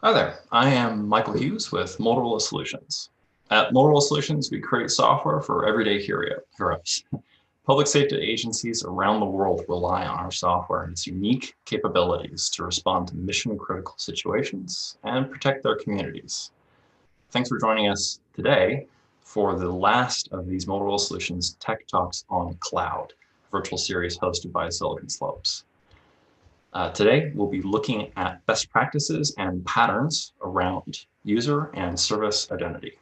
Hi there, I am Michael Hughes with Motorola Solutions. At Motorola Solutions, we create software for everyday heroes. Public safety agencies around the world rely on our software and its unique capabilities to respond to mission-critical situations and protect their communities. Thanks for joining us today for the last of these Motorola Solutions Tech Talks on Cloud, virtual series hosted by Silicon Slopes. Today, we'll be looking at best practices and patterns around user and service identity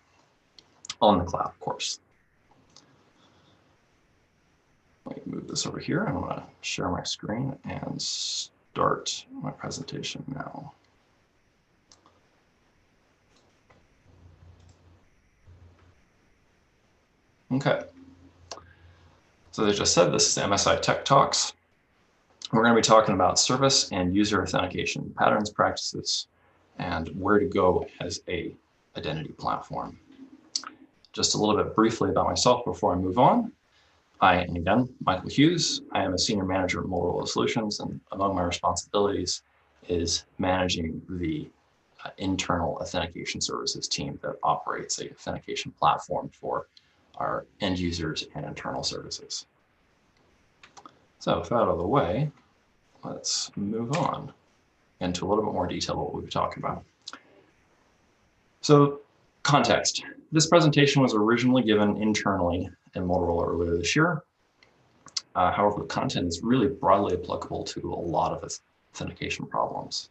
on the cloud, of course. Let me move this over here. I'm going to share my screen and start my presentation now. Okay. So as I just said, this is MSI Tech Talks. We're going to be talking about service and user authentication, patterns, practices, and where to go as a identity platform. Just a little bit briefly about myself before I move on. I am, again, Michael Hughes. I am a senior manager at Motorola Solutions, and among my responsibilities is managing the internal authentication services team that operates a authentication platform for our end users and internal services. So with that out of the way, let's move on into a little bit more detail of what we'll be talking about. So context. This presentation was originally given internally in Motorola earlier this year. However, the content is really broadly applicable to a lot of authentication problems.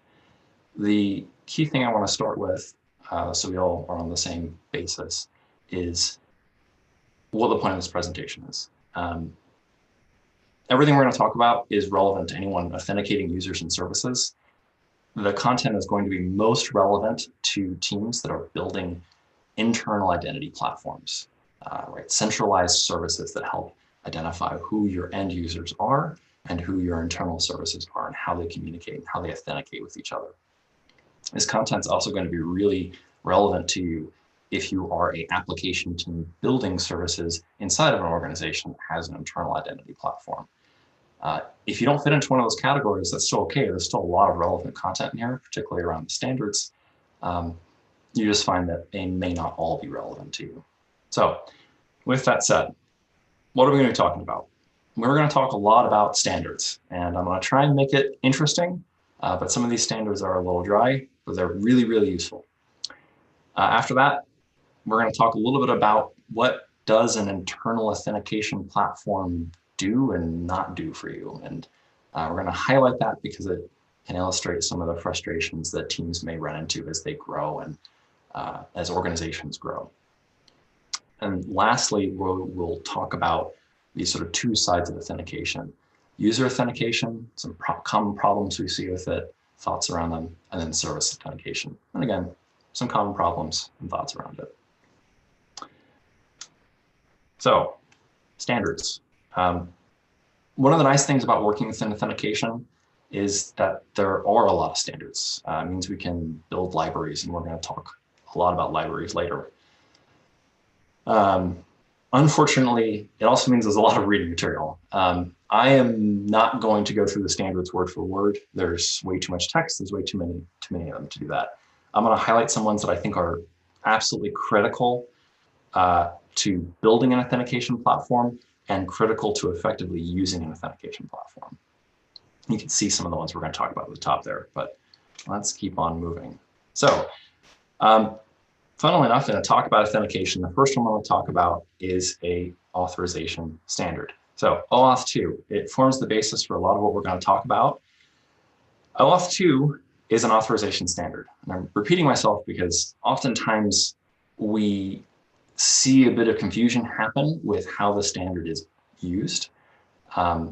The key thing I want to start with, so we all are on the same basis, is what the point of this presentation is. Everything we're going to talk about is relevant to anyone authenticating users and services. The content is going to be most relevant to teams that are building internal identity platforms, right? Centralized services that help identify who your end users are and who your internal services are and how they communicate and how they authenticate with each other. This content is also going to be really relevant to you if you are an application team building services inside of an organization that has an internal identity platform. If you don't fit into one of those categories, that's still okay. There's still a lot of relevant content in here, particularly around the standards. You just find that they may not all be relevant to you. So with that said, what are we going to be talking about? We're going to talk a lot about standards, and I'm going to try and make it interesting, but some of these standards are a little dry, but they're really, really useful. After that, we're going to talk a little bit about what does an internal authentication platform do and not do for you. And we're going to highlight that because it can illustrate some of the frustrations that teams may run into as they grow and as organizations grow. And lastly, we'll talk about these sort of two sides of authentication. User authentication, some common problems we see with it, thoughts around them, and then service authentication. And again, some common problems and thoughts around it. So, standards. One of the nice things about working within authentication is that there are a lot of standards. It means we can build libraries, and we're going to talk a lot about libraries later. Unfortunately, it also means there's a lot of reading material. I am not going to go through the standards word for word. There's way too much text. There's way too many of them to do that. I'm going to highlight some ones that I think are absolutely critical to building an authentication platform and critical to effectively using an authentication platform. You can see some of the ones we're going to talk about at the top there, but let's keep on moving. So, funnily enough, in a talk about authentication, the first one I want to talk about is a authorization standard. So OAuth II, it forms the basis for a lot of what we're going to talk about. OAuth II is an authorization standard. And I'm repeating myself because oftentimes we see a bit of confusion happen with how the standard is used. But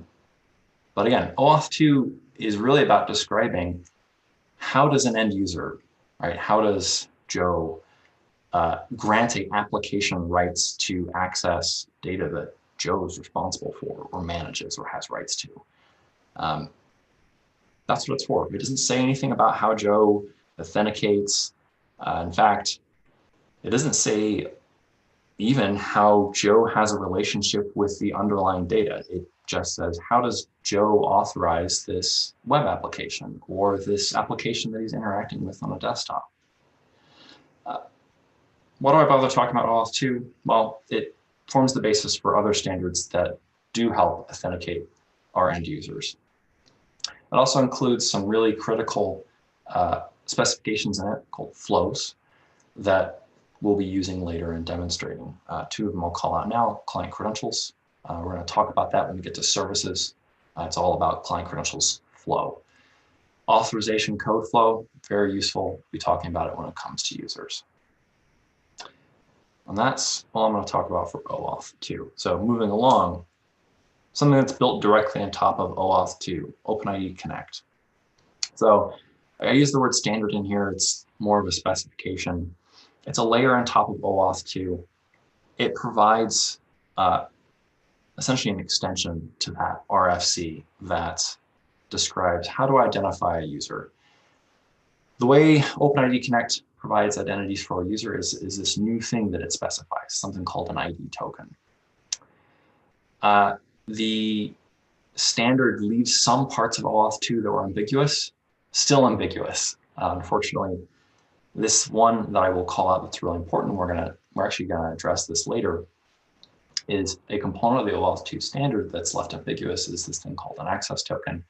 again, OAuth II is really about describing how does an end user, right? How does Joe grant an application rights to access data that Joe is responsible for or manages or has rights to? That's what it's for. It doesn't say anything about how Joe authenticates. In fact, it doesn't say even how Joe has a relationship with the underlying data. just says, how does Joe authorize this web application or this application that he's interacting with on a desktop? Why do I bother talking about OAuth 2? Well, it forms the basis for other standards that do help authenticate our end users. It also includes some really critical specifications in it called flows that we'll be using later and demonstrating. Two of them I'll call out now: client credentials. We're going to talk about that when we get to services. It's all about client credentials flow. Authorization code flow, very useful. We'll be talking about it when it comes to users. And that's all I'm going to talk about for OAuth 2. So moving along, something that's built directly on top of OAuth 2, OpenID Connect. So I use the word standard in here. It's more of a specification. It's a layer on top of OAuth 2. It provides essentially an extension to that RFC that describes how to identify a user. The way OpenID Connect provides identities for a user is this new thing that it specifies, something called an ID token. The standard leaves some parts of OAuth 2 that were ambiguous, still ambiguous. Unfortunately, this one that I will call out that's really important, we're actually gonna address this later, is a component of the OAuth 2 standard that's left ambiguous is this thing called an access token.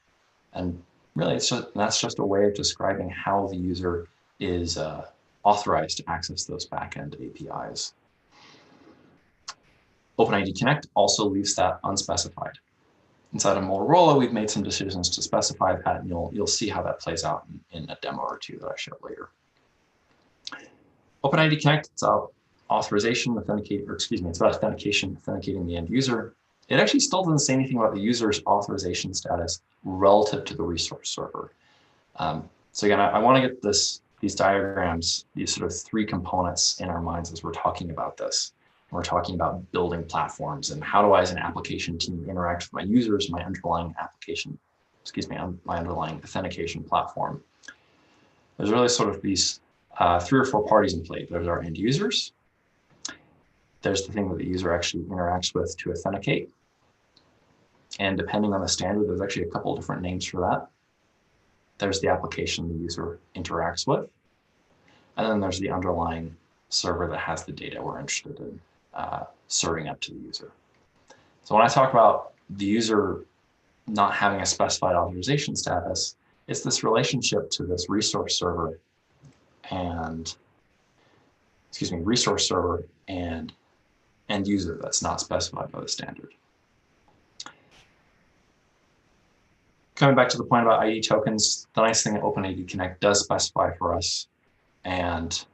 And really, that's just a way of describing how the user is authorized to access those backend APIs. OpenID Connect also leaves that unspecified. Inside of Motorola, we've made some decisions to specify that, and you'll see how that plays out in a demo or two that I show later. OpenID Connect, it's about authorization, it's about authentication, authenticating the end user. It actually still doesn't say anything about the user's authorization status relative to the resource server. So again, I want to get these diagrams, these sort of three components in our minds as we're talking about this. We're talking about building platforms and how do I, as an application team, interact with my users, my underlying application, my underlying authentication platform. There's really sort of these 3 or 4 parties in play. There's our end users. There's the thing that the user actually interacts with to authenticate. And depending on the standard, there's actually a couple of different names for that. There's the application the user interacts with. And then there's the underlying server that has the data we're interested in serving up to the user. So when I talk about the user not having a specified authorization status, it's this relationship to this resource server and, resource server and end user that's not specified by the standard. Coming back to the point about ID tokens, the nice thing that OpenID Connect does specify for us and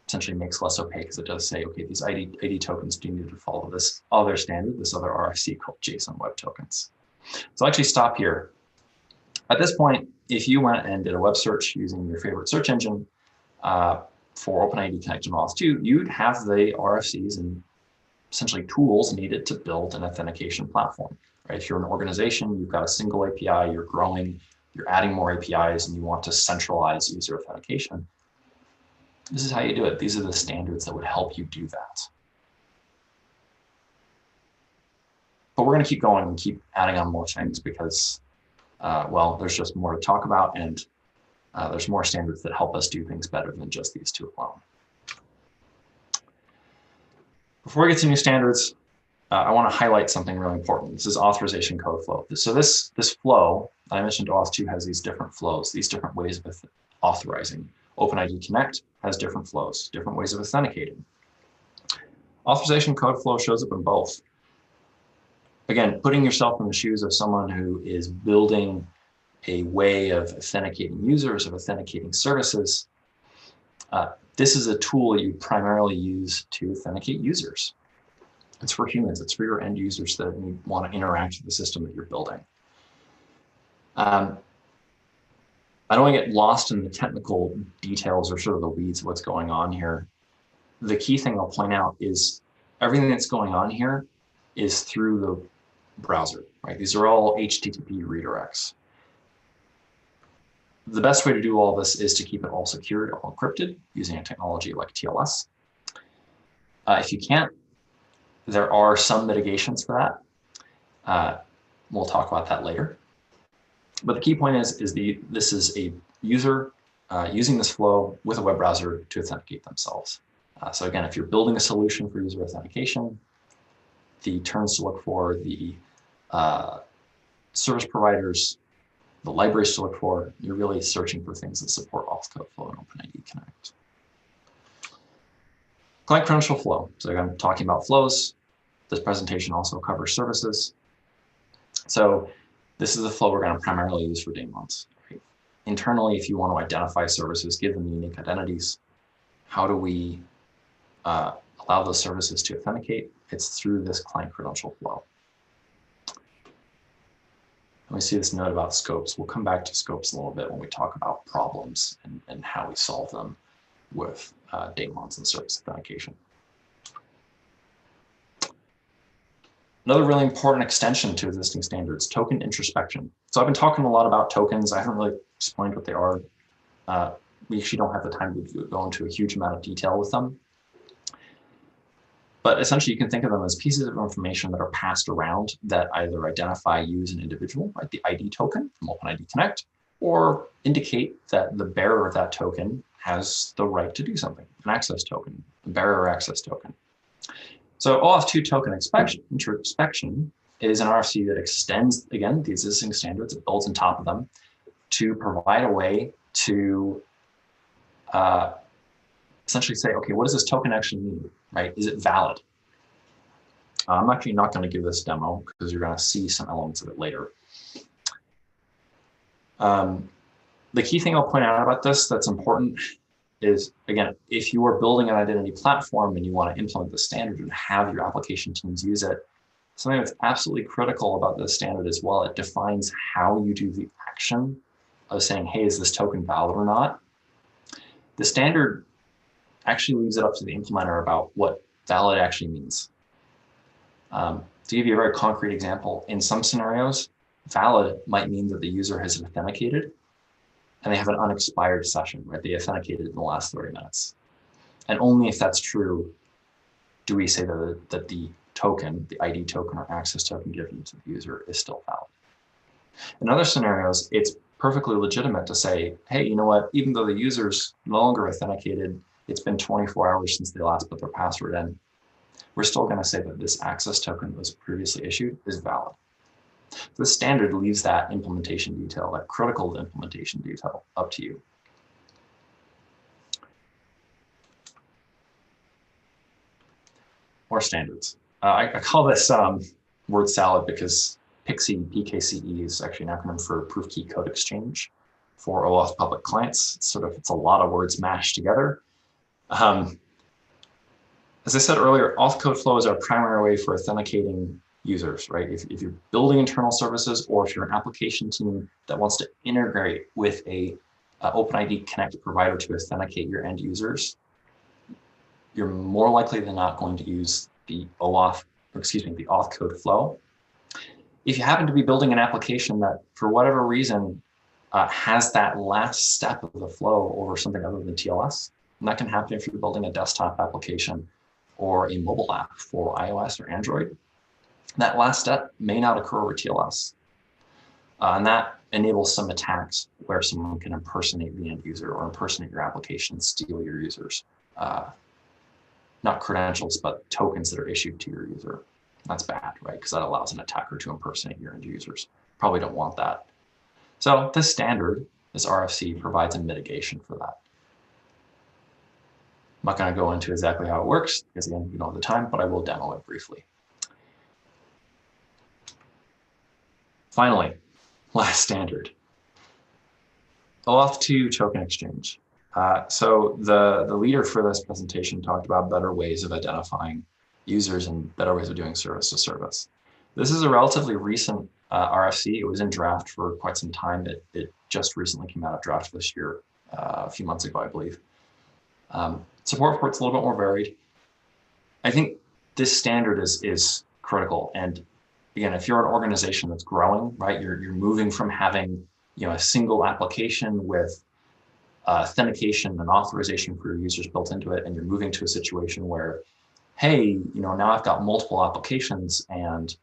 essentially makes less opaque, because it does say, okay, these ID tokens do need to follow this other standard, this other RFC called JSON Web Tokens. So I'll actually stop here. At this point, if you went and did a web search using your favorite search engine for OpenID Connect and OAuth 2, you'd have the RFCs and essentially tools needed to build an authentication platform. Right? If you're an organization, you've got a single API, you're growing, you're adding more APIs, and you want to centralize user authentication, this is how you do it. These are the standards that would help you do that. But we're going to keep going and keep adding on more things because, well, there's just more to talk about, and there's more standards that help us do things better than just these two alone. Before we get to new standards, I want to highlight something really important. This is authorization code flow. So this flow, I mentioned OAuth 2 has these different flows, these different ways of authorizing. OpenID Connect has different flows, different ways of authenticating. Authorization code flow shows up in both. Again, putting yourself in the shoes of someone who is building a way of authenticating users, of authenticating services, this is a tool you primarily use to authenticate users. It's for humans, it's for your end users that want to interact with the system that you're building. I don't want to get lost in the technical details or sort of the weeds of what's going on here. The key thing I'll point out is everything that's going on here is through the browser, right? These are all HTTP redirects. The best way to do all this is to keep it all secured, all encrypted, using a technology like TLS. If you can't, There are some mitigations for that. We'll talk about that later. But the key point is this is a user using this flow with a web browser to authenticate themselves. So again, if you're building a solution for user authentication, the terms to look for, the service providers, the libraries to look for, you're really searching for things that support Auth code flow and OpenID Connect. Client credential flow. So I'm talking about flows. This presentation also covers services. So this is the flow we're going to primarily use for daemons. Right? Internally, if you want to identify services, give them unique identities, how do we allow those services to authenticate? It's through this client credential flow. And we see this note about scopes. We'll come back to scopes a little bit when we talk about problems and how we solve them with daemons and service authentication. Another really important extension to existing standards, token introspection. So I've been talking a lot about tokens. I haven't really explained what they are. We actually don't have the time to go into a huge amount of detail with them. But essentially, you can think of them as pieces of information that are passed around that either identify you as an individual, like the ID token from OpenID Connect, or indicate that the bearer of that token has the right to do something, an access token, the bearer access token. So OAuth II token introspection is an RFC that extends, again, the existing standards, it builds on top of them to provide a way to essentially say, okay, what does this token actually mean, right? Is it valid? I'm actually not going to give this demo because you're going to see some elements of it later. The key thing I'll point out about this that's important is, again, if you are building an identity platform and you want to implement the standard and have your application teams use it, something that's absolutely critical about this standard as well, it defines how you do the action of saying, hey, is this token valid or not? The standard actually leaves it up to the implementer about what valid actually means. To give you a very concrete example, in some scenarios, valid might mean that the user has authenticated and they have an unexpired session, right? They authenticated in the last 30 minutes. And only if that's true do we say that the token, the ID token or access token given to the user is still valid. In other scenarios, it's perfectly legitimate to say, hey, you know what, even though the user's no longer authenticated, it's been 24 hours since they last put their password in, we're still going to say that this access token that was previously issued is valid. The standard leaves that implementation detail, that critical implementation detail, up to you. More standards. I call this word salad because PKCE is actually an acronym for Proof Key Code Exchange for OAuth public clients. It's a lot of words mashed together. As I said earlier, auth code flow is our primary way for authenticating users, right? If you're building internal services or if you're an application team that wants to integrate with a OpenID Connect provider to authenticate your end users, you're more likely than not going to use the auth code flow. If you happen to be building an application that, for whatever reason, has that last step of the flow over something other than TLS, and that can happen if you're building a desktop application or a mobile app for iOS or Android, that last step may not occur over TLS. And that enables some attacks where someone can impersonate the end user or impersonate your application and steal your users. Not credentials, but tokens that are issued to your user. That's bad, right? Because that allows an attacker to impersonate your end users. Probably don't want that. So this standard, this RFC, provides a mitigation for that. I'm not going to go into exactly how it works, because again, we don't have the time, but I will demo it briefly. Finally, last standard, OAuth II token exchange. So the leader for this presentation talked about better ways of identifying users and better ways of doing service to service. This is a relatively recent RFC. It was in draft for quite some time. It just recently came out of draft this year, a few months ago, I believe. Support for it's a little bit more varied. I think this standard is critical. And again, if you're an organization that's growing, right, you're moving from having a single application with authentication and authorization for your users built into it, and you're moving to a situation where, hey, now I've got multiple applications and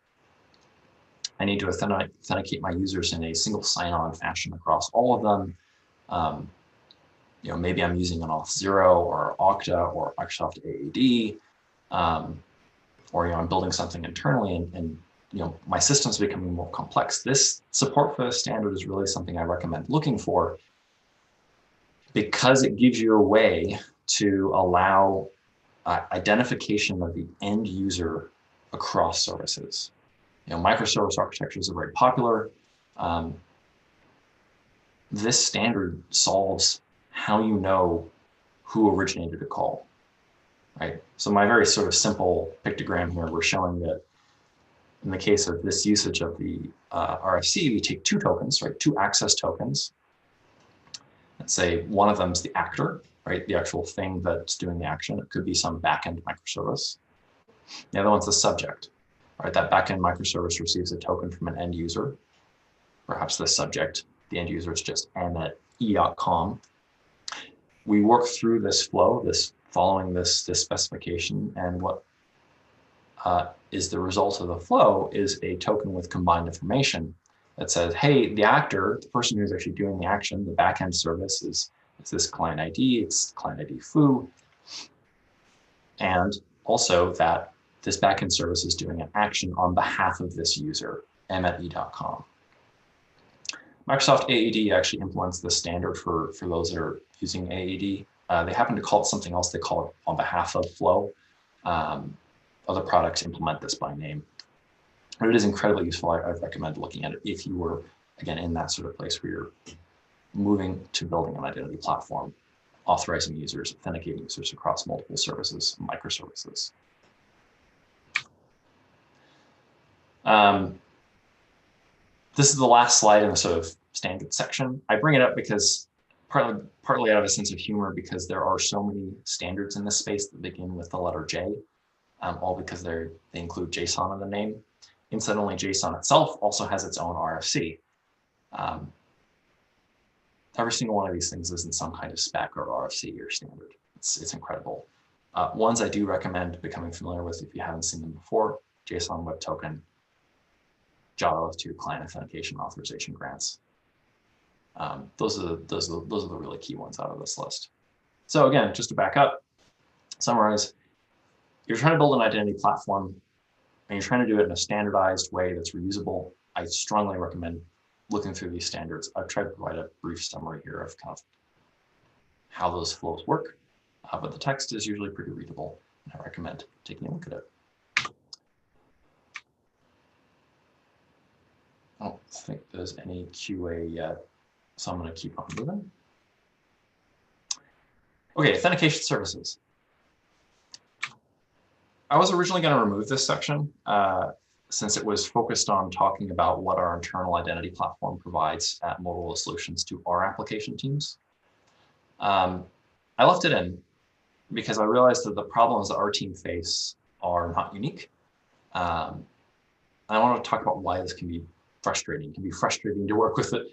I need to authenticate my users in a single sign-on fashion across all of them. Maybe I'm using an Auth 0 or Okta or Microsoft AAD, or I'm building something internally, and my system's becoming more complex. This support for the standard is really something I recommend looking for, because it gives you a way to allow identification of the end user across services. Microservice architectures are very popular. This standard solves how you know who originated a call, right? So my very sort of simple pictogram here, we're showing that in the case of this usage of the RFC, we take two tokens, right? Two access tokens. Let's say one of them is the actor, right? The actual thing that's doing the action. It could be some backend microservice. The other one's the subject, right? That backend microservice receives a token from an end user. Perhaps the subject, the end user is just m@e.com. We work through this flow, following this specification, and what is the result of the flow is a token with combined information that says, hey, the actor, the person who's actually doing the action, the backend service is this client ID, it's client ID foo, and also that this backend service is doing an action on behalf of this user, m@e.com. Microsoft AAD actually implements this standard for those that are using AAD. They happen to call it something else. They call it on behalf of flow. Other products implement this by name. But it is incredibly useful. I recommend looking at it if you were, again, in that sort of place where you're moving to building an identity platform, authorizing users, authenticating users across multiple services, microservices. This is the last slide in the sort of standard section. I bring it up because partly out of a sense of humor, because there are so many standards in this space that begin with the letter J, all because they include JSON in the name. Incidentally, JSON itself also has its own RFC. Every single one of these things is in some kind of spec or RFC or standard. It's incredible. Ones I do recommend becoming familiar with if you haven't seen them before: JSON Web Token, Java OAuth II client authentication authorization grants. Those are the really key ones out of this list. So again, just to back up, summarize, you're trying to build an identity platform and you're trying to do it in a standardized way that's reusable. I strongly recommend looking through these standards. I've tried to provide a brief summary here of kind of how those flows work, but the text is usually pretty readable, and I recommend taking a look at it. I don't think there's any QA yet, so I'm going to keep on moving. Okay, authentication services. I was originally going to remove this section since it was focused on talking about what our internal identity platform provides at Motorola Solutions to our application teams. I left it in because I realized that the problems that our team face are not unique. I want to talk about why this can be frustrating. It can be frustrating to work with it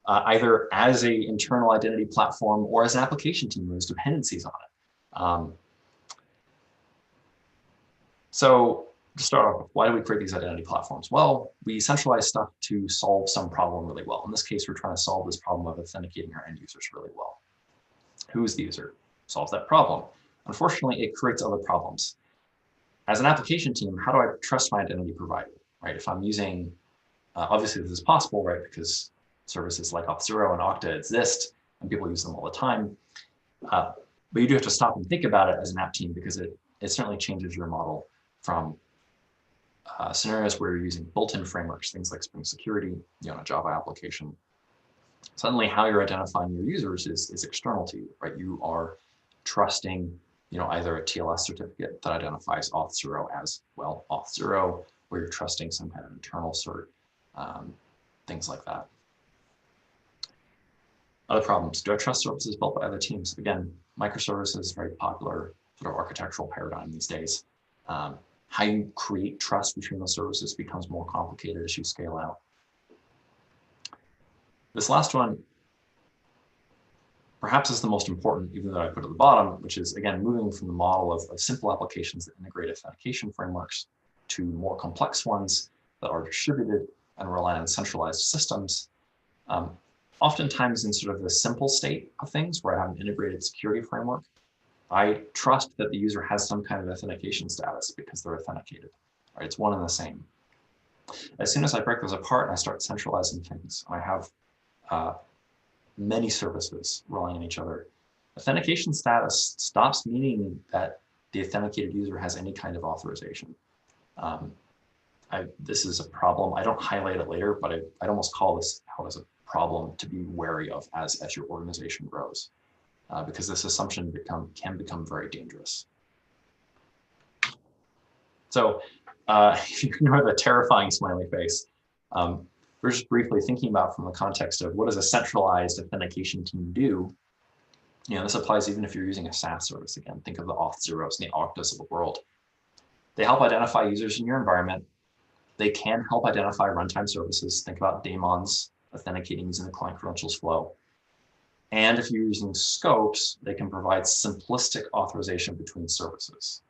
either as an internal identity platform or as an application team with dependencies on it. So to start off, why do we create these identity platforms? Well, we centralize stuff to solve some problem really well. In this case, we're trying to solve this problem of authenticating our end users really well. Who's the user? Solves that problem. Unfortunately, it creates other problems. As an application team, how do I trust my identity provider, right? If I'm using, obviously this is possible, right? Because services like Auth 0 and Okta exist and people use them all the time. But you do have to stop and think about it as an app team, because it certainly changes your model from scenarios where you're using built-in frameworks, things like Spring Security, a Java application. Suddenly how you're identifying your users is external to you, right? You are trusting, either a TLS certificate that identifies Auth 0 as, well, Auth 0, or you're trusting some kind of internal cert, things like that. Other problems. Do I trust services built by other teams? Again, microservices is very popular sort of architectural paradigm these days. How you create trust between those services becomes more complicated as you scale out. This last one perhaps is the most important, even though I put at the bottom, which is, again, moving from the model of simple applications that integrate authentication frameworks to more complex ones that are distributed and rely on centralized systems. Oftentimes in sort of the simple state of things where I have an integrated security framework, I trust that the user has some kind of authentication status because they're authenticated. Right? It's one and the same. As soon as I break those apart and I start centralizing things, I have many services relying on each other. Authentication status stops meaning that the authenticated user has any kind of authorization. This is a problem. I don't highlight it later, but I'd almost call this out as a problem to be wary of as your organization grows, because this assumption can become very dangerous. So if you ignore the terrifying smiley face, we're just briefly thinking about from the context of what does a centralized authentication team do? This applies even if you're using a SaaS service. Again, think of the Auth Zeros and the Oktas of the world. They help identify users in your environment. They can help identify runtime services. Think about daemons authenticating using the client credentials flow. And if you're using scopes, they can provide simplistic authorization between services.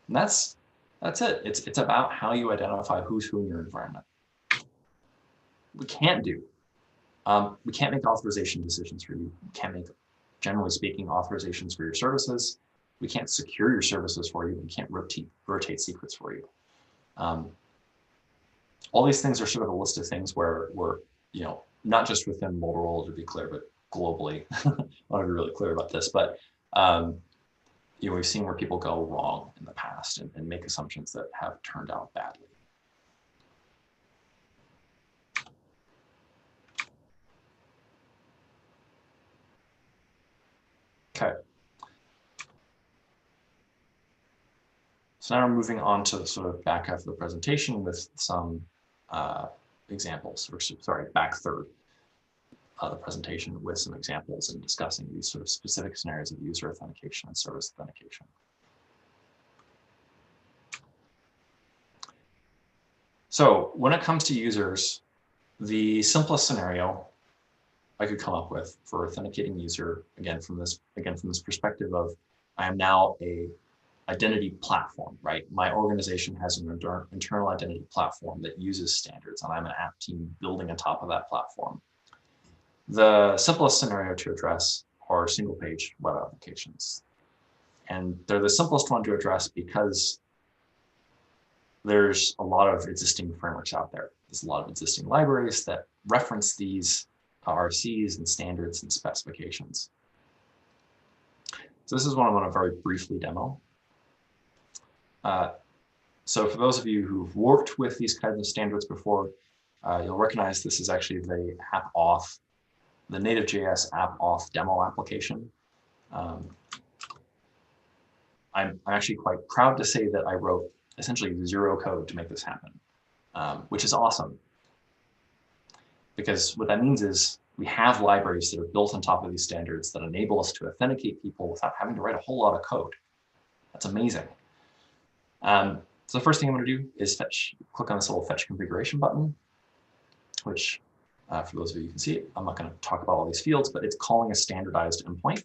And that's it. It's about how you identify who's who in your environment. We can't make authorization decisions for you. We can't make, generally speaking, authorizations for your services. We can't secure your services for you. We can't rotate secrets for you. All these things are sort of a list of things where we're, not just within Motorola, to be clear, but globally. I want to be really clear about this, but we've seen where people go wrong in the past and make assumptions that have turned out badly. Okay. So now we're moving on to the sort of back half of the presentation with some examples, or sorry, back third of the presentation with some examples and discussing these sort of specific scenarios of user authentication and service authentication. So when it comes to users, the simplest scenario I could come up with for authenticating user, again from this perspective of I am now a identity platform, right? My organization has an internal identity platform that uses standards, and I'm an app team building on top of that platform. The simplest scenario to address are single-page web applications. And they're the simplest one to address because there's a lot of existing frameworks out there. There's a lot of existing libraries that reference these RCs and standards and specifications. So this is one I want to very briefly demo. So for those of you who've worked with these kinds of standards before, you'll recognize this is actually the OAuth, the native JS OAuth demo application. I'm actually quite proud to say that I wrote essentially zero code to make this happen, which is awesome. Because what that means is we have libraries that are built on top of these standards that enable us to authenticate people without having to write a whole lot of code. That's amazing. So the first thing I'm going to do is click on this little fetch configuration button, which for those of you who can see it, I'm not going to talk about all these fields, but it's calling a standardized endpoint.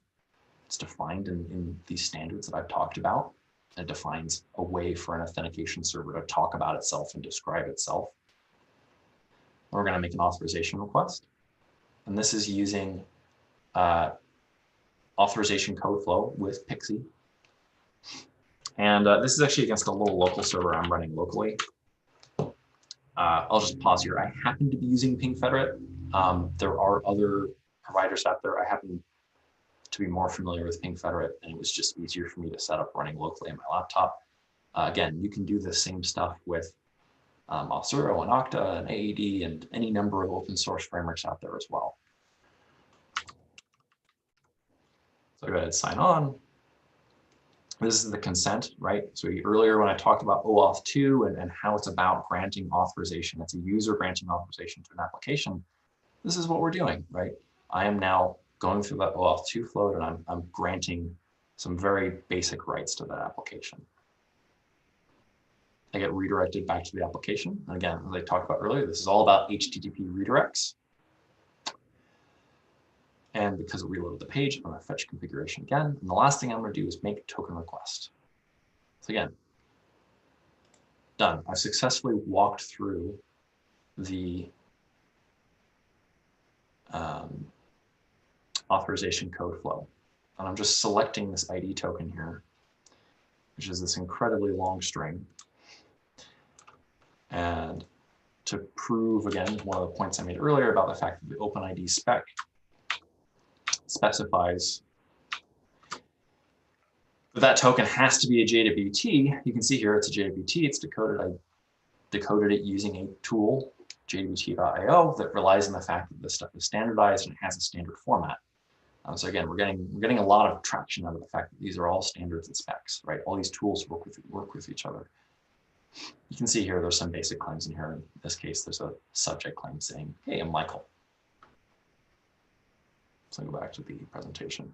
It's defined in these standards that I've talked about. It defines a way for an authentication server to talk about itself and describe itself. We're going to make an authorization request. And this is using authorization code flow with Pixie. And this is actually against a little local server I'm running locally. I'll just pause here. I happen to be using Ping Federate. There are other providers out there. I happen to be more familiar with Ping Federate, and it was just easier for me to set up running locally on my laptop. Again, you can do the same stuff with Auth0 and Okta and AAD and any number of open source frameworks out there as well. So go ahead and sign on. This is the consent, right? So earlier when I talked about OAuth II and how it's about granting authorization, it's a user granting authorization to an application. This is what we're doing, right? I am now going through that OAuth II flow and I'm granting some very basic rights to that application. I get redirected back to the application. And again, as I talked about earlier, this is all about HTTP redirects. And because it reloaded the page, I'm going to fetch configuration again. And the last thing I'm going to do is make token request. So again, done. I've successfully walked through the authorization code flow. And I'm just selecting this ID token here, which is this incredibly long string. And to prove, again, one of the points I made earlier about the fact that the OpenID spec specifies that token has to be a JWT. You can see here it's a JWT. It's decoded. I decoded it using a tool, jwt.io, that relies on the fact that this stuff is standardized and it has a standard format. So again, we're getting a lot of traction out of the fact that these are all standards and specs, right? All these tools work with each other. You can see here there's some basic claims in here. In this case, there's a subject claim saying, "Hey, I'm Michael." So I'll go back to the presentation.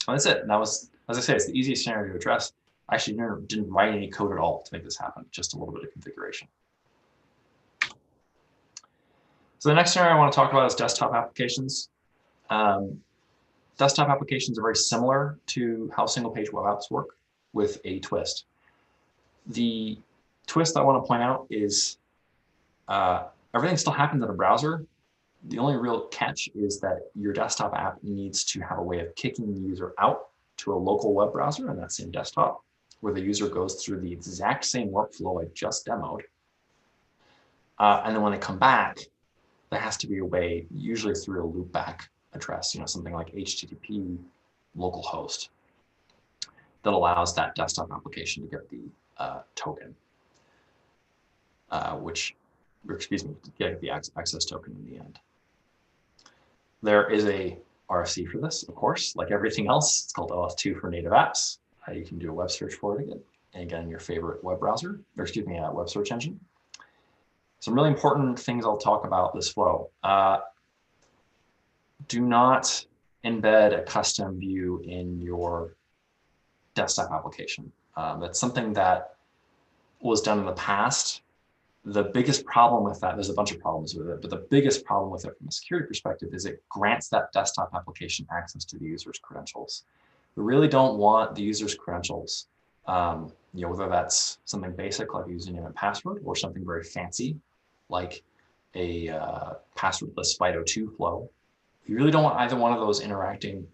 And that's it. And that was, as I say, it's the easiest scenario to address. I actually didn't write any code at all to make this happen, just a little bit of configuration. So the next scenario I want to talk about is desktop applications. Desktop applications are very similar to how single-page web apps work, with a twist. The twist I want to point out is everything still happens in a browser. The only real catch is that your desktop app needs to have a way of kicking the user out to a local web browser on that same desktop, where the user goes through the exact same workflow I just demoed. And then when they come back, there has to be a way, usually through a loopback address, something like HTTP localhost, that allows that desktop application to get the token, get the access token in the end. There is a RFC for this, of course, like everything else. It's called OAuth II for native apps. You can do a web search for it again, and again, your favorite web browser, or web search engine. Some really important things I'll talk about this flow. Do not embed a custom view in your desktop application. That's something that was done in the past. The biggest problem with that, there's a bunch of problems with it, but the biggest problem with it from a security perspective is it grants that desktop application access to the user's credentials. We really don't want the user's credentials, whether that's something basic like username and password, or something very fancy like a passwordless FIDO2 flow. You really don't want either one of those interacting,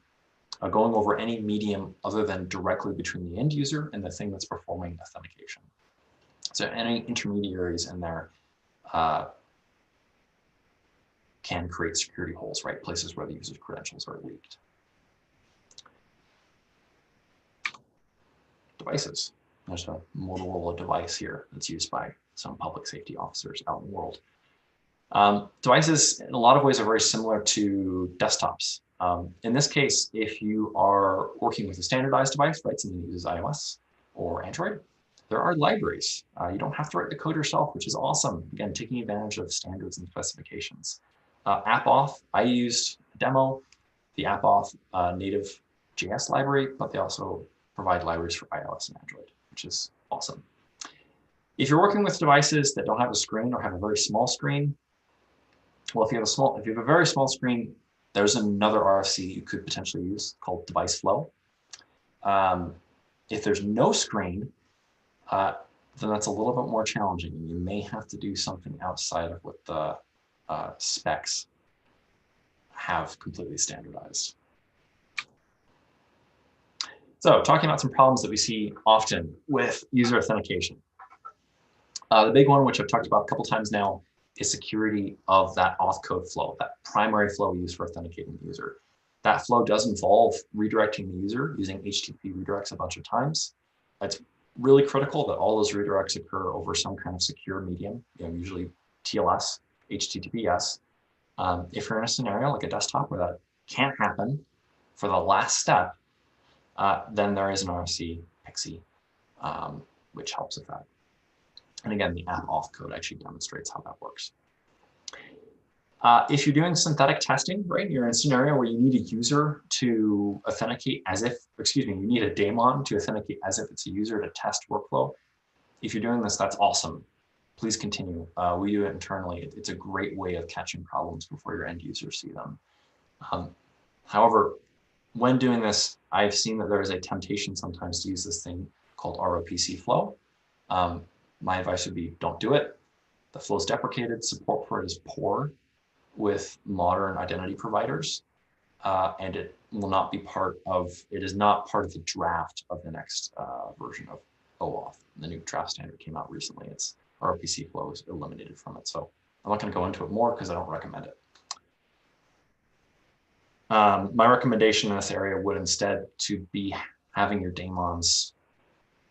going over any medium other than directly between the end user and the thing that's performing authentication. So any intermediaries in there can create security holes, right? Places where the user's credentials are leaked. Devices. There's a Motorola device here that's used by some public safety officers out in the world. Devices, in a lot of ways, are very similar to desktops. In this case, if you are working with a standardized device, right, something that uses iOS or Android, there are libraries. You don't have to write the code yourself, which is awesome. Again, taking advantage of standards and specifications. AppAuth, I used a demo, the AppAuth native JS library, but they also provide libraries for iOS and Android, which is awesome. If you're working with devices that don't have a screen or have a very small screen, well, if you have a very small screen, there's another RFC you could potentially use called device flow. If there's no screen, then that's a little bit more challenging. You may have to do something outside of what the specs have completely standardized. So talking about some problems that we see often with user authentication. The big one, which I've talked about a couple times now, is security of that auth code flow, that primary flow used for authenticating the user. That flow does involve redirecting the user using HTTP redirects a bunch of times. It's really critical that all those redirects occur over some kind of secure medium, usually TLS, HTTPS. If you're in a scenario like a desktop where that can't happen for the last step, then there is an RFC PXE, which helps with that. And again, the app auth code actually demonstrates how that works. If you're doing synthetic testing, right, you're in a scenario where you need a user to authenticate as if, you need a daemon to authenticate as if it's a user to test workflow. If you're doing this, that's awesome. Please continue. We do it internally. It's a great way of catching problems before your end users see them. However, when doing this, I've seen that there is a temptation sometimes to use this thing called ROPC flow. My advice would be don't do it. The flow is deprecated, support for it is poor with modern identity providers, and it will not be part of, it is not part of the draft of the next version of OAuth. The new draft standard came out recently. It's ROPC flow is eliminated from it. So I'm not going to go into it more because I don't recommend it. My recommendation in this area would instead to be having your daemons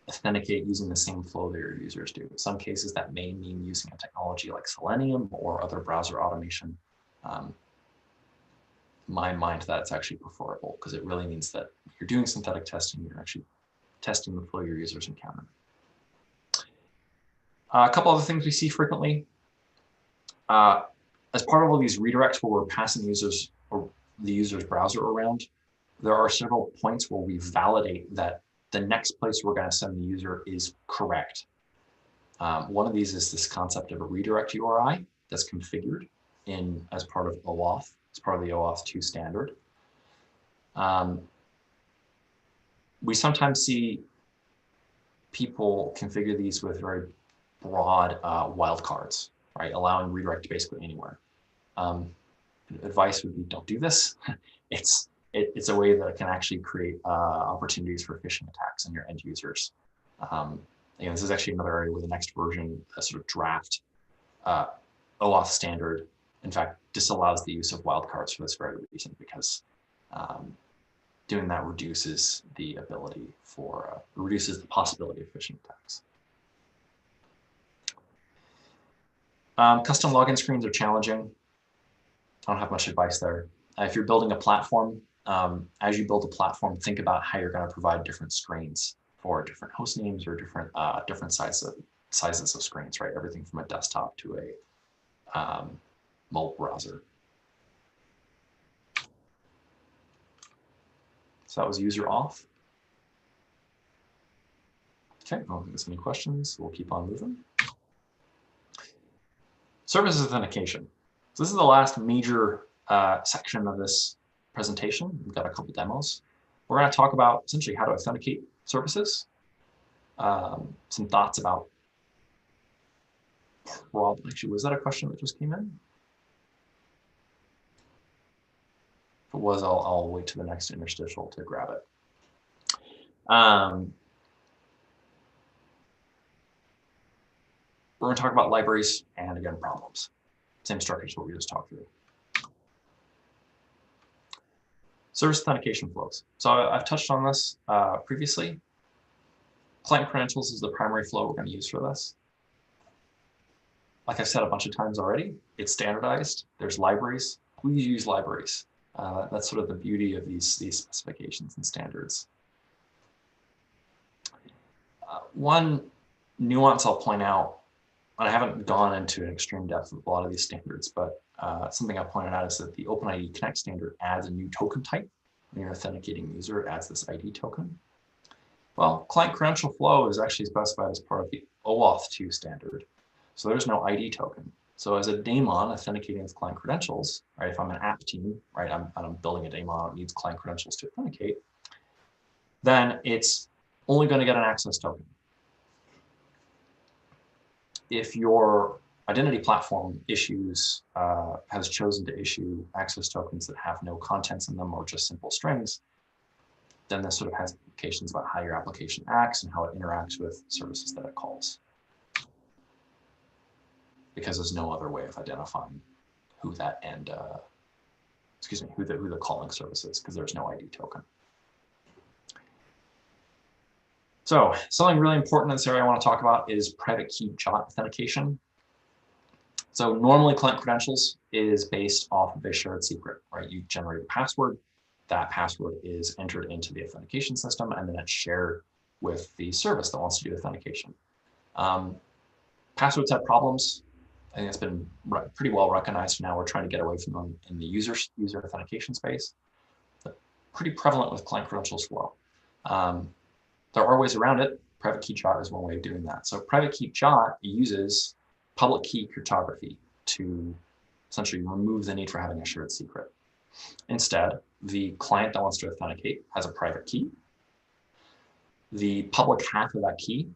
authenticate using the same flow that your users do. In some cases, that may mean using a technology like Selenium or other browser automation. My mind, that's actually preferable because it really means that you're doing synthetic testing, you're actually testing the flow your users encounter. A couple other things we see frequently. As part of all these redirects where we're passing users or the user's browser around, there are several points where we validate that the next place we're going to send the user is correct. One of these is this concept of a redirect URI that's configured as part of OAuth, as part of the OAuth II standard. We sometimes see people configure these with very broad wildcards, right? Allowing redirect basically anywhere. Advice would be don't do this. It's a way that it can actually create opportunities for phishing attacks on your end users. This is actually another area where the next version, a sort of draft OAuth standard, in fact, disallows the use of wildcards for this very reason, because doing that reduces the ability for, reduces the possibility of phishing attacks. Custom login screens are challenging. I don't have much advice there. If you're building a platform, as you build a platform, think about how you're going to provide different screens for different host names or different sizes of screens, right? Everything from a desktop to a mobile browser. So that was user auth. Okay, I don't think there's any questions. We'll keep on moving. Services authentication. So this is the last major section of this presentation. We've got a couple demos. We're going to talk about essentially how to authenticate services. Some thoughts about actually, was that a question that just came in? If it was, I'll wait to the next interstitial to grab it. We're going to talk about libraries and, again, problems. Same structure as what we just talked through. Service authentication flows. So I've touched on this previously. Client credentials is the primary flow we're going to use for this. Like I've said a bunch of times already, it's standardized. There's libraries. Please use libraries. That's sort of the beauty of these specifications and standards. One nuance I'll point out, and I haven't gone into an extreme depth with a lot of these standards, but something I pointed out is that the OpenID Connect standard adds a new token type. When you're authenticating a user, it adds this ID token. Well, client credential flow is actually specified as part of the OAuth II standard. So there's no ID token. So as a daemon authenticating with client credentials, right? If I'm an app team, right, I'm building a daemon that needs client credentials to authenticate, then it's only going to get an access token. If your identity platform has chosen to issue access tokens that have no contents in them or just simple strings, then this sort of has implications about how your application acts and how it interacts with services that it calls. Because there's no other way of identifying who that end, who the calling service is, because there's no ID token. So something really important in this area I want to talk about is private key job authentication. So normally client credentials is based off of a shared secret, right? You generate a password. That password is entered into the authentication system, and then it's shared with the service that wants to do authentication. Passwords have problems. I think it's been pretty well recognized now. We're trying to get away from them in the user authentication space. But pretty prevalent with client credentials flow. There are ways around it. Private key jot is one way of doing that. So private key jot uses public key cryptography to essentially remove the need for having a shared secret. Instead, the client that wants to authenticate has a private key. The public half of that key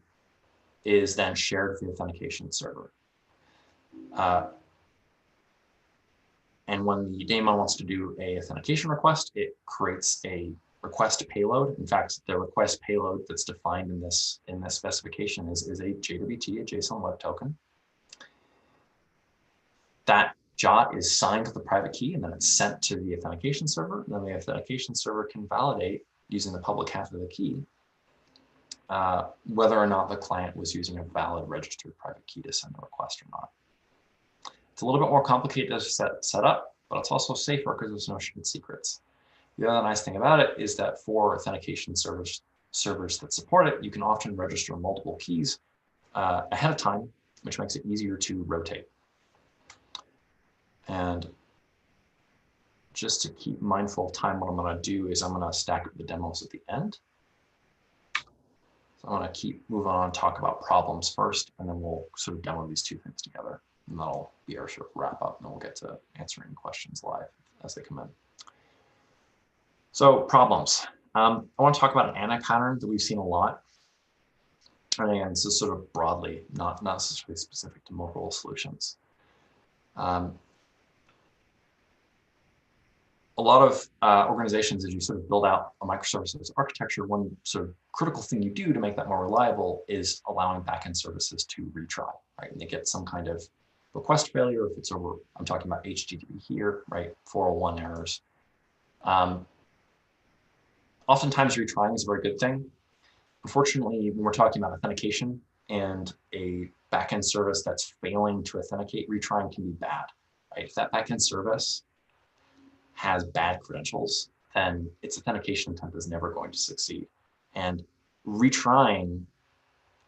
is then shared with the authentication server. And when the daemon wants to do a authentication request, it creates a request payload. In fact, the request payload that's defined in this specification is a JWT, a JSON Web Token. That JOT is signed to the private key, and then it's sent to the authentication server. And then the authentication server can validate using the public half of the key whether or not the client was using a valid registered private key to send the request or not. It's a little bit more complicated to set up, but it's also safer because there's no shared secrets. The other nice thing about it is that for authentication servers that support it, you can often register multiple keys ahead of time, which makes it easier to rotate. And just to keep mindful of time, what I'm going to do is I'm going to stack up the demos at the end. So I'm going to keep moving on and talk about problems first, and then we'll sort of demo these two things together. And that'll be our sort of wrap up, and then we'll get to answering questions live as they come in. So problems. I want to talk about an anti-pattern that we've seen a lot. And again, this is sort of broadly, not necessarily specific to Motorola solutions. A lot of organizations, as you sort of build out a microservices architecture, one sort of critical thing you do to make that more reliable is allowing backend services to retry, right? And they get some kind of request failure, if it's over, I'm talking about HTTP here, right? 401 errors. Oftentimes retrying is a very good thing. Unfortunately, when we're talking about authentication and a backend service that's failing to authenticate, retrying can be bad, right? If that backend service has bad credentials, then its authentication attempt is never going to succeed. And retrying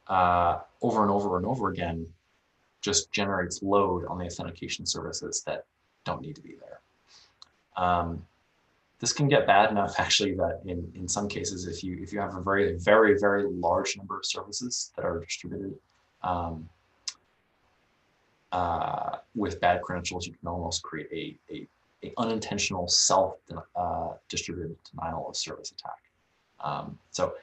over and over and over again just generates load on the authentication services that don't need to be there. This can get bad enough, actually, that in some cases, if you have a very, very, very large number of services that are distributed with bad credentials, you can almost create a unintentional self-distributed denial of service attack. So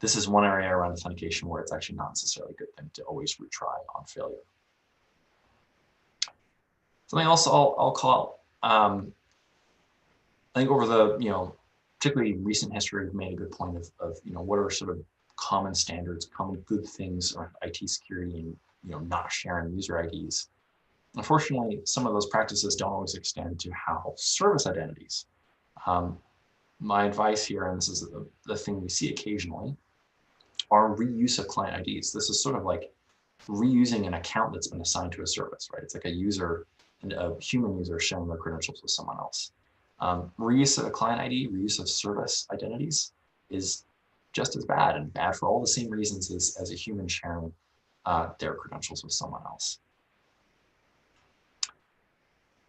this is one area around authentication where it's actually not necessarily a good thing to always retry on failure. Something else I'll call out. I think over the, particularly recent history, we've made a good point of what are sort of common standards, common good things around IT security and, not sharing user IDs. Unfortunately, some of those practices don't always extend to how service identities. My advice here, and this is the thing we see occasionally, are reuse of client IDs. This is sort of like reusing an account that's been assigned to a service, right? It's like a human user sharing their credentials with someone else. Reuse of a client ID, reuse of service identities is just as bad, and bad for all the same reasons as a human sharing their credentials with someone else.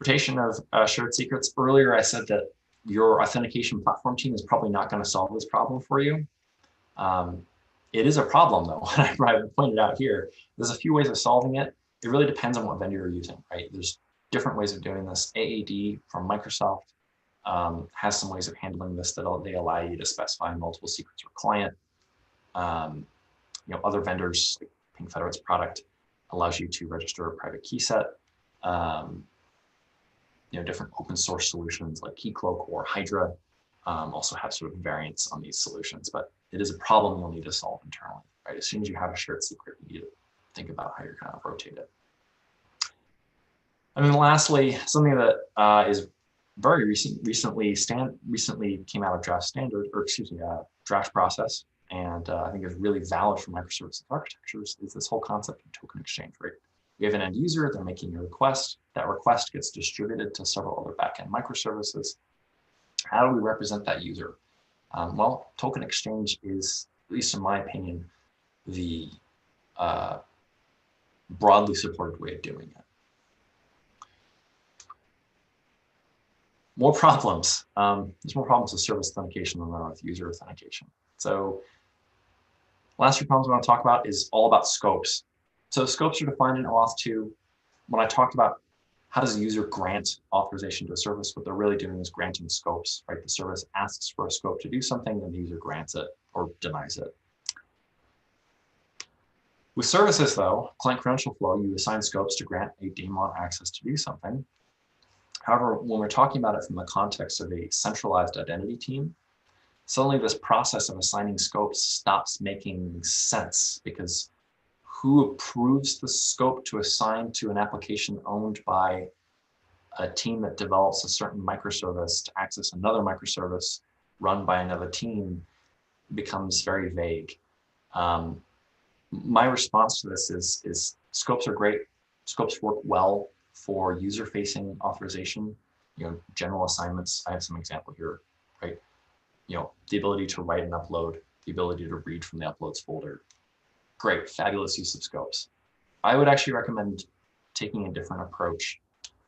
Rotation of shared secrets. Earlier, I said that your authentication platform team is probably not going to solve this problem for you. It is a problem, though. I pointed out here, there's a few ways of solving it. It really depends on what vendor you're using, right? There's different ways of doing this. AAD from Microsoft has some ways of handling this that they allow you to specify multiple secrets for client. Other vendors, like Pink Federate's product, allows you to register a private key set. Different open source solutions like Keycloak or Hydra also have sort of variants on these solutions, but it is a problem you'll need to solve internally, right? As soon as you have a shared secret, you need to think about how you're going to rotate it. And then lastly, something that is very recently came out of draft standard, or excuse me, draft process, and I think is really valid for microservices architectures, is this whole concept of token exchange, right? We have an end user, they're making a request. That request gets distributed to several other backend microservices. How do we represent that user? Well, token exchange is, at least in my opinion, the broadly supported way of doing it. More problems. There's more problems with service authentication than there are with user authentication. So last few problems I want to talk about is all about scopes. So scopes are defined in OAuth II. When I talked about How does a user grant authorization to a service? What they're really doing is granting scopes, right? The service asks for a scope to do something, then the user grants it or denies it. With services, though, client credential flow, you assign scopes to grant a daemon access to do something. However, when we're talking about it from the context of a centralized identity team, suddenly this process of assigning scopes stops making sense, because who approves the scope to assign to an application owned by a team that develops a certain microservice to access another microservice run by another team becomes very vague. My response to this is scopes are great. Scopes work well for user-facing authorization, general assignments. I have some example here, right? The ability to write and upload, the ability to read from the uploads folder. Great, fabulous use of scopes. I would actually recommend taking a different approach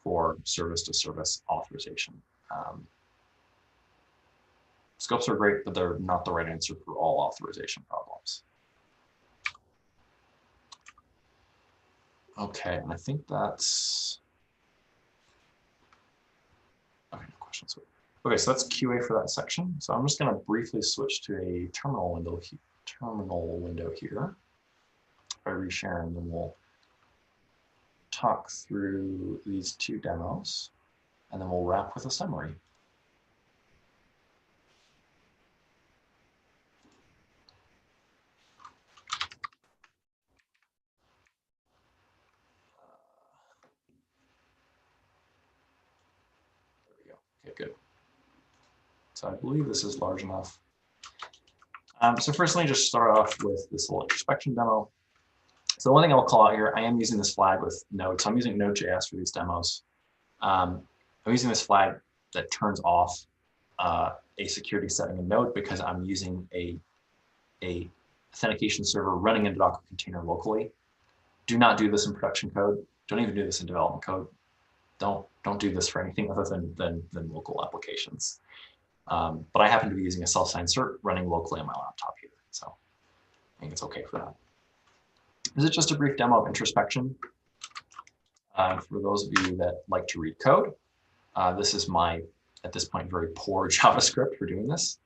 for service-to-service authorization. Scopes are great, but they're not the right answer for all authorization problems. Okay, and I think that's, okay, no questions. Okay, so that's QA for that section. So I'm just gonna briefly switch to a terminal window here. By resharing, then we'll talk through these two demos, and then we'll wrap with a summary. There we go. Okay, good. So I believe this is large enough. So first, let me just start off with this little introspection demo. So the one thing I'll call out here, I am using this flag with Node. So I'm using Node.js for these demos. I'm using this flag that turns off a security setting in Node because I'm using a authentication server running in a Docker container locally. Do not do this in production code. Don't even do this in development code. Don't do this for anything other than local applications. But I happen to be using a self-signed cert running locally on my laptop here. So I think it's okay for that. This is just a brief demo of introspection. For those of you that like to read code, this is my, at this point, very poor JavaScript for doing this.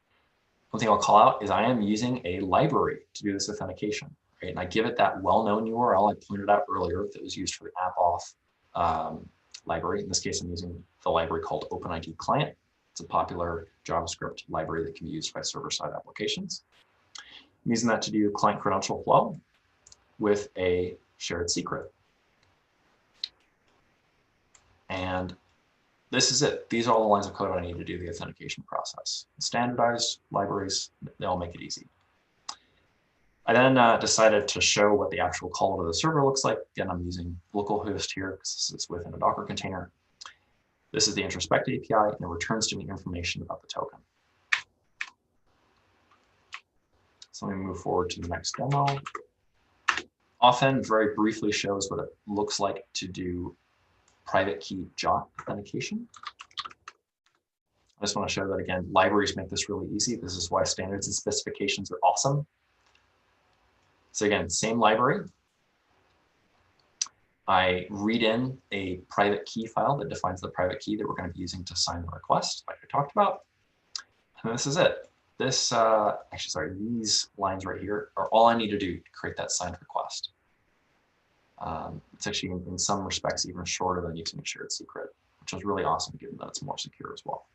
One thing I'll call out is I am using a library to do this authentication, right? And I give it that well-known URL I pointed out earlier that was used for the AppAuth library. In this case, I'm using the library called OpenID Client. It's a popular JavaScript library that can be used by server-side applications. I'm using that to do client credential flow with a shared secret. And this is it. These are all the lines of code I need to do the authentication process. Standardized libraries, they'll make it easy. I then decided to show what the actual call to the server looks like. Again, I'm using localhost here because it's within a Docker container. This is the introspect API, and it returns to me information about the token. So let me move forward to the next demo. Authn very briefly shows what it looks like to do private key job authentication. I just want to show that again, libraries make this really easy. This is why standards and specifications are awesome. So again, same library. I read in a private key file that defines the private key that we're going to be using to sign the request, like I talked about. And this is it. This, actually, sorry, these lines right here are all I need to do to create that signed request. It's actually, in some respects, even shorter than using a shared secret, which is really awesome, given that it's more secure as well.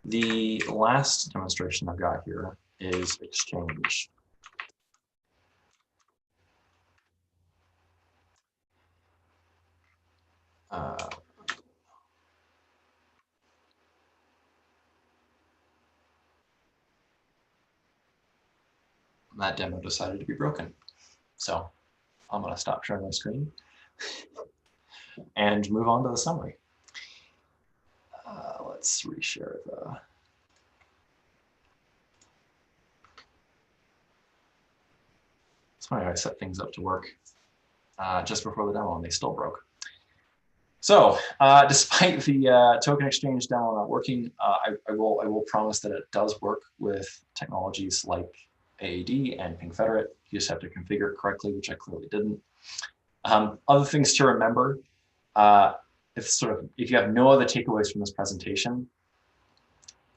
The last demonstration I've got here is Exchange. That demo decided to be broken. So I'm going to stop sharing my screen and move on to the summary. Let's reshare the. It's funny, I set things up to work just before the demo and they still broke. So despite the token exchange demo not working, I will promise that it does work with technologies like AAD and Ping Federate. You just have to configure it correctly, which I clearly didn't. Other things to remember, if you have no other takeaways from this presentation,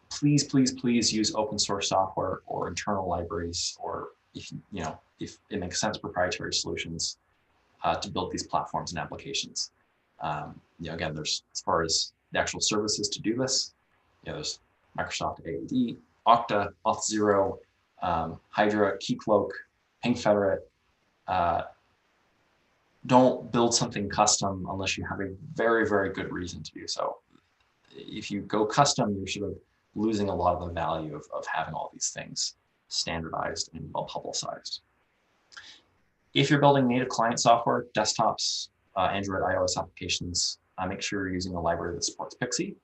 please, please, please use open source software or internal libraries, or if it makes sense, proprietary solutions to build these platforms and applications. Again, there's, as far as the actual services to do this, there's Microsoft AAD, Okta, Auth0, Hydra, Keycloak, Ping Federate. Don't build something custom unless you have a very, very good reason to do so. If you go custom, you're sort of losing a lot of the value of having all these things standardized and well publicized. If you're building native client software, desktops, Android, iOS applications, make sure you're using a library that supports Pixie.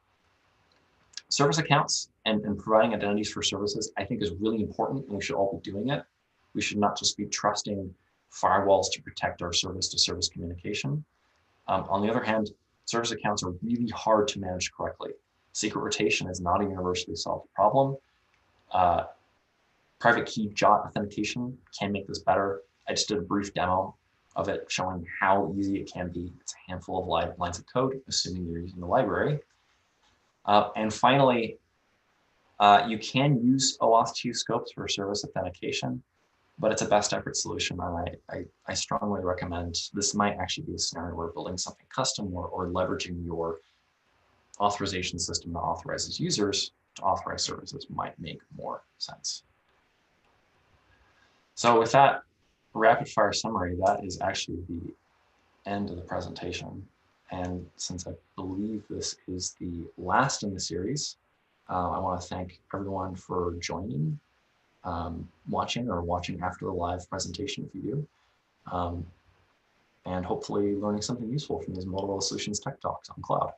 Service accounts and providing identities for services, I think, is really important, and we should all be doing it. We should not just be trusting firewalls to protect our service-to-service communication. On the other hand, service accounts are really hard to manage correctly. Secret rotation is not a universally solved problem. Private key job authentication can make this better. I just did a brief demo of it showing how easy it can be. It's a handful of lines of code, assuming you're using the library. And finally, you can use OAuth II scopes for service authentication, but it's a best effort solution. And I strongly recommend, this might actually be a scenario where building something custom or leveraging your authorization system that authorizes users to authorize services might make more sense. So with that rapid fire summary, that is actually the end of the presentation. And since I believe this is the last in the series, I want to thank everyone for joining, watching after the live presentation if you do, and hopefully learning something useful from these Motorola Solutions Tech Talks on cloud.